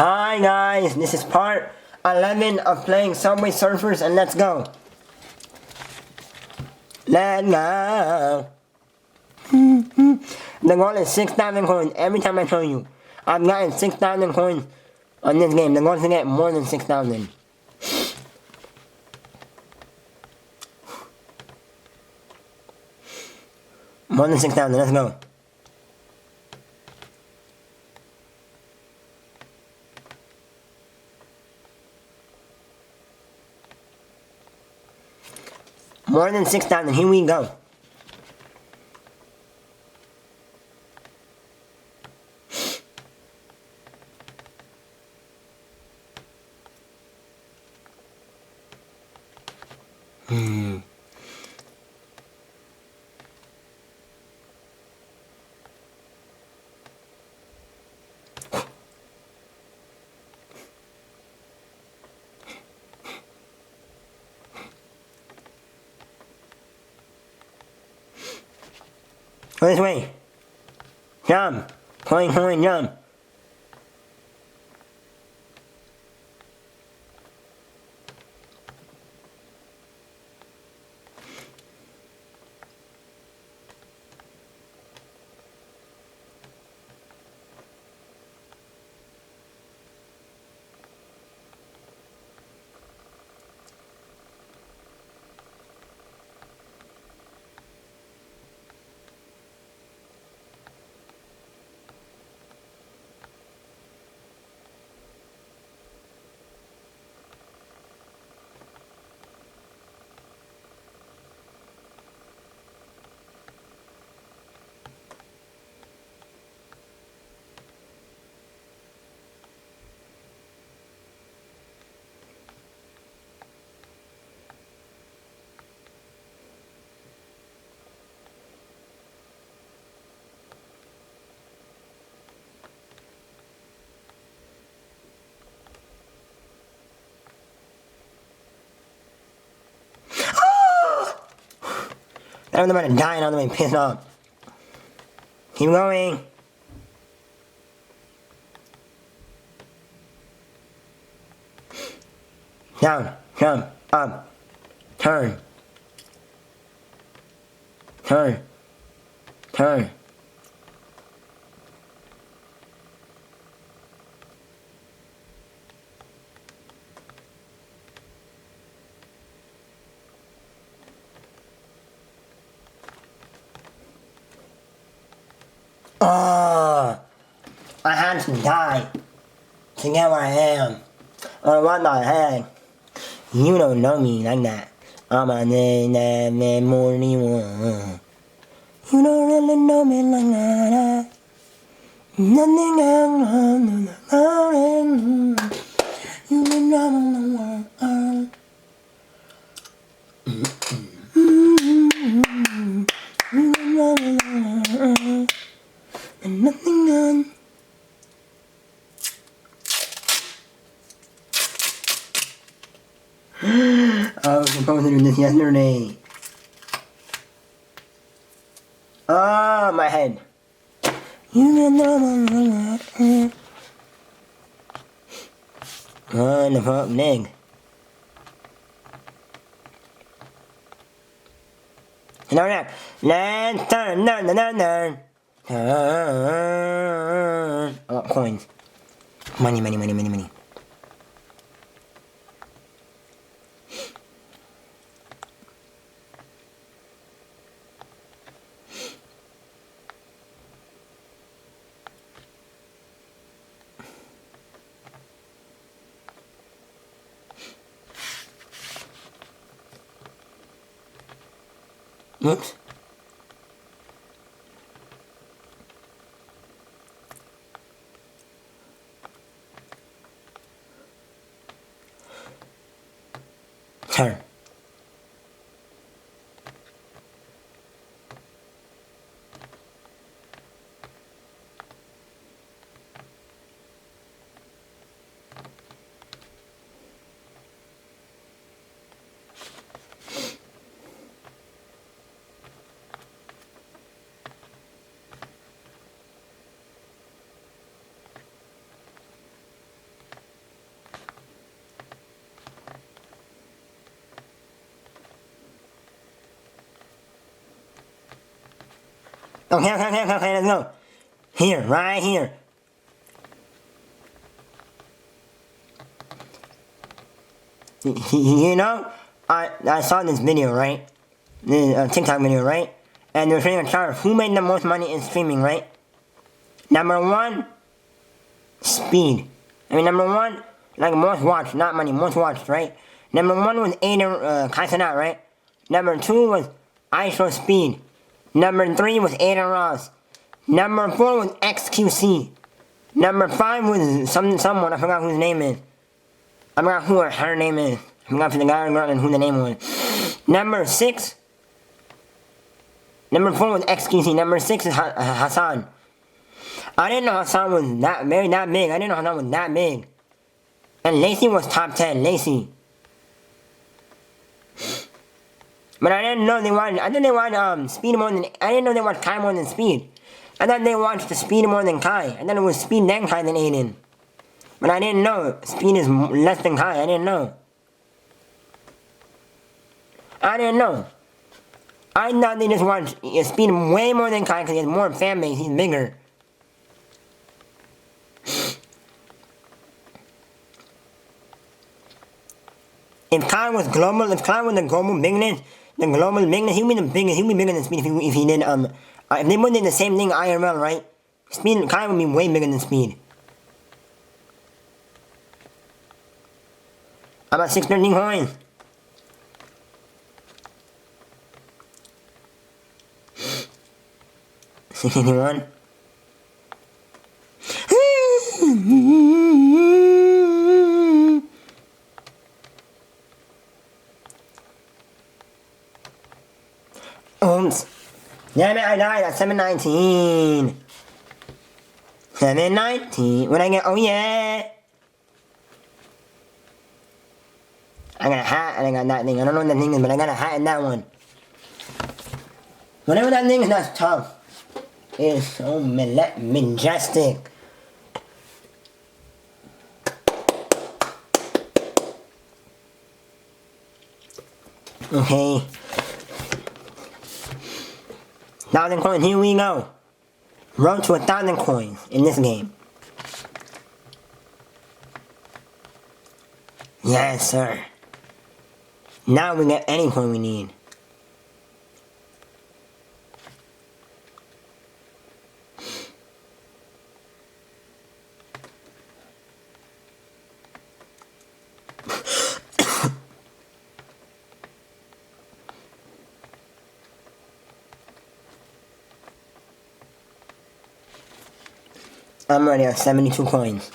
Hi guys, this is part 11 of playing Subway Surfers, and let's go. Let's go. The goal is 6,000 coins. Every time I show you, I've gotten 6,000 coins on this game. The goal is to get more than 6,000. More than 6,000, let's go. More than 6,000, here we go. Go this way. Jump. Coin, jump. I'm about to die on the way, pissed off. Keep going. Down, jump, up, turn. Turn. Turn. Oh, I had to die to get where I am. Oh, what the heck? You don't know me like that. I'm a morning one. You don't really know me like that. Nothing else. You don't know and nothing on. I was supposed to do this yesterday. Oh, my head. On the front leg. No. Let's turn. Turn. I want coins. Money. Oops. Turn. Okay, let's go. Here, right here. You know, I saw this video, right? This TikTok video, right? And they're showing a chart of who made the most money in streaming, right? Number one, speed. I mean, number one, like most watched, not money, most watched, right? Number one was Aiden Kaisanat, right? Number two was ISO Speed. Number three was Aiden Ross. Number four was XQC. Number five was someone, I forgot whose name is. I forgot who her name is. I forgot for the guy or girl and who the name was. Number six. Number four was XQC. Number six is Hassan. I didn't know Hassan was that big. I didn't know Hassan was that big. And Lacey was top 10. Lacey. But I didn't know they wanted. I thought they wanted Speed more than. I didn't know they watched Kai more than Speed. I thought they watched the Speed more than Kai. I thought it was Speed then Kai than Aiden. But I didn't know Speed is less than Kai. I didn't know. I thought they just watched Speed way more than Kai because he has more fan base. He's bigger. If Kai was the global bigness, he'd be the biggest. He'd be bigger than Speed if he did if they would did the same thing IRL, right? Kai would be way bigger than Speed. I'm at 613 coins. $61. Oops. Damn it, I died at 719. 719. When I get, oh yeah. I got a hat and I got that thing. I don't know what that thing is, but I got a hat and that one. Whatever that thing is, that's tough. It's so majestic. Okay. 1,000 coins, here we go. Road to 1,000 coins in this game. Yes, sir. Now we get any coin we need. I'm already at 72 coins.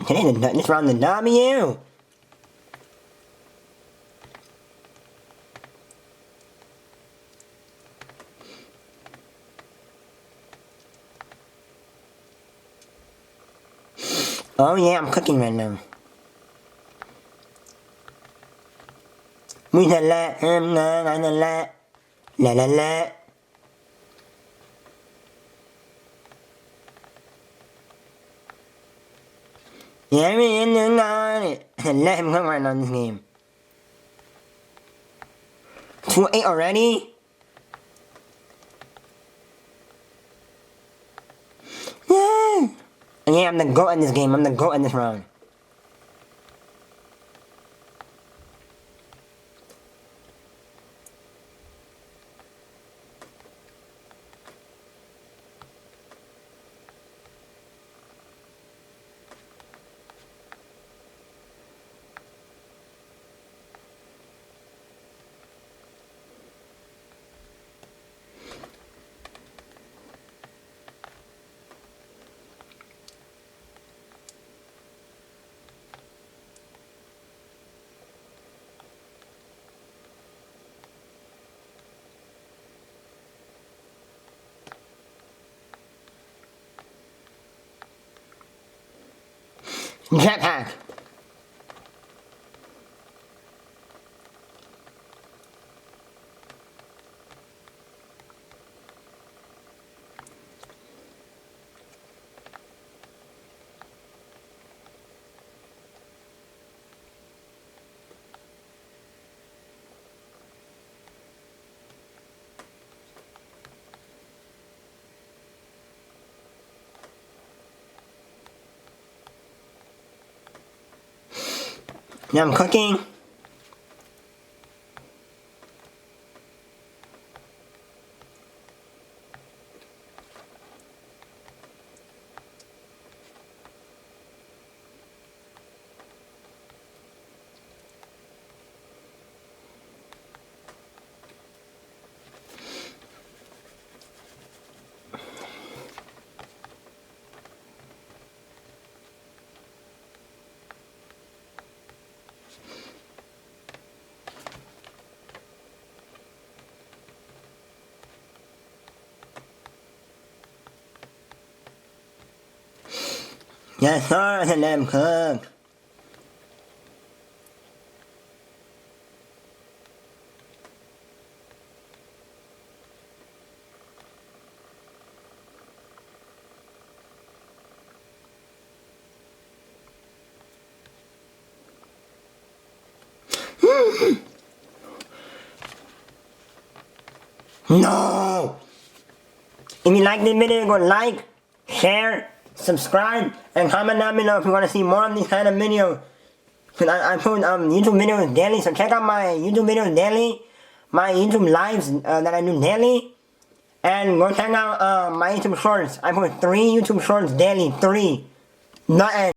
This round the W. Oh yeah, I'm cooking right now. We la la la. Yeah, let him come right on this game. 2-8 already? Yeah. Yeah, I'm the GOAT in this game. I'm the GOAT in this round. Jetpack. Now I'm cooking. Yes, sir, and let them cook. No! If you like this video, go like, share, subscribe, and comment down below if you want to see more of these kind of videos. Cause I put YouTube videos daily, so check out my YouTube videos daily, my YouTube lives that I do daily, and go check out my YouTube shorts. I put 3 YouTube shorts daily, 3. Not